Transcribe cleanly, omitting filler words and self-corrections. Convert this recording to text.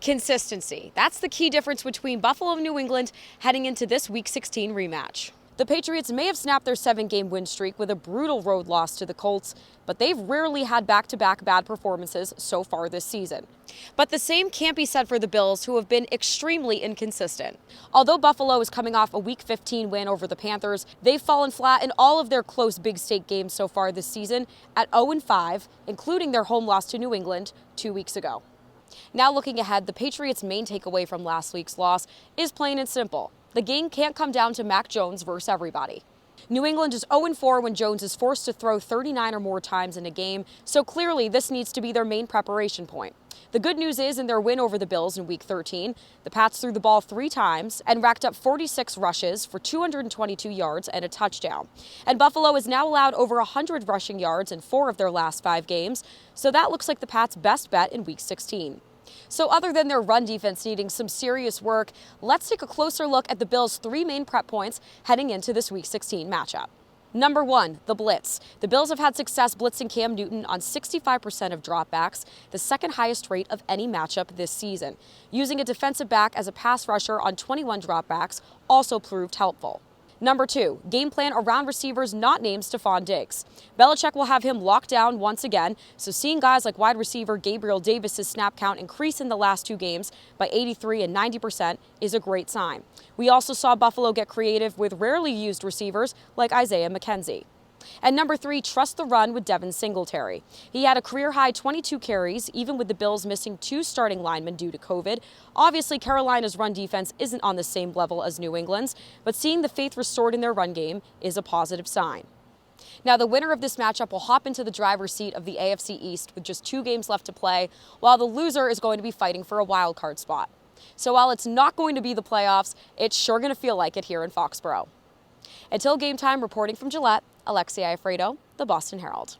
Consistency. That's the key difference between Buffalo and New England heading into this Week 16 rematch. The Patriots may have snapped their 7-game win streak with a brutal road loss to the Colts, but they've rarely had back-to-back bad performances so far this season. But the same can't be said for the Bills, who have been extremely inconsistent. Although Buffalo is coming off a Week 15 win over the Panthers, they've fallen flat in all of their close big state games so far this season at 0-5, including their home loss to New England 2 weeks ago. Now looking ahead, the Patriots' main takeaway from last week's loss is plain and simple. The game can't come down to Mac Jones versus everybody. New England is 0-4 when Jones is forced to throw 39 or more times in a game, so clearly this needs to be their main preparation point. The good news is, in their win over the Bills in Week 13, the Pats threw the ball 3 times and racked up 46 rushes for 222 yards and a touchdown. And Buffalo has now allowed over 100 rushing yards in 4 of their last 5 games, so that looks like the Pats' best bet in Week 16. So other than their run defense needing some serious work, let's take a closer look at the Bills' 3 main prep points heading into this Week 16 matchup. Number 1, the blitz. The Bills have had success blitzing Cam Newton on 65% of dropbacks, the second highest rate of any matchup this season. Using a defensive back as a pass rusher on 21 dropbacks also proved helpful. Number 2, game plan around receivers not named Stephon Diggs. Belichick will have him locked down once again, so seeing guys like wide receiver Gabriel Davis's snap count increase in the last 2 games by 83 and 90% is a great sign. We also saw Buffalo get creative with rarely used receivers like Isaiah McKenzie. And number 3, trust the run with Devin Singletary. He had a career-high 22 carries, even with the Bills missing 2 starting linemen due to COVID. Obviously, Carolina's run defense isn't on the same level as New England's, but seeing the faith restored in their run game is a positive sign. Now, the winner of this matchup will hop into the driver's seat of the AFC East with just 2 games left to play, while the loser is going to be fighting for a wild card spot. So while it's not going to be the playoffs, it's sure going to feel like it here in Foxborough. Until game time, reporting from Gillette, Alexi Iafrato, the Boston Herald.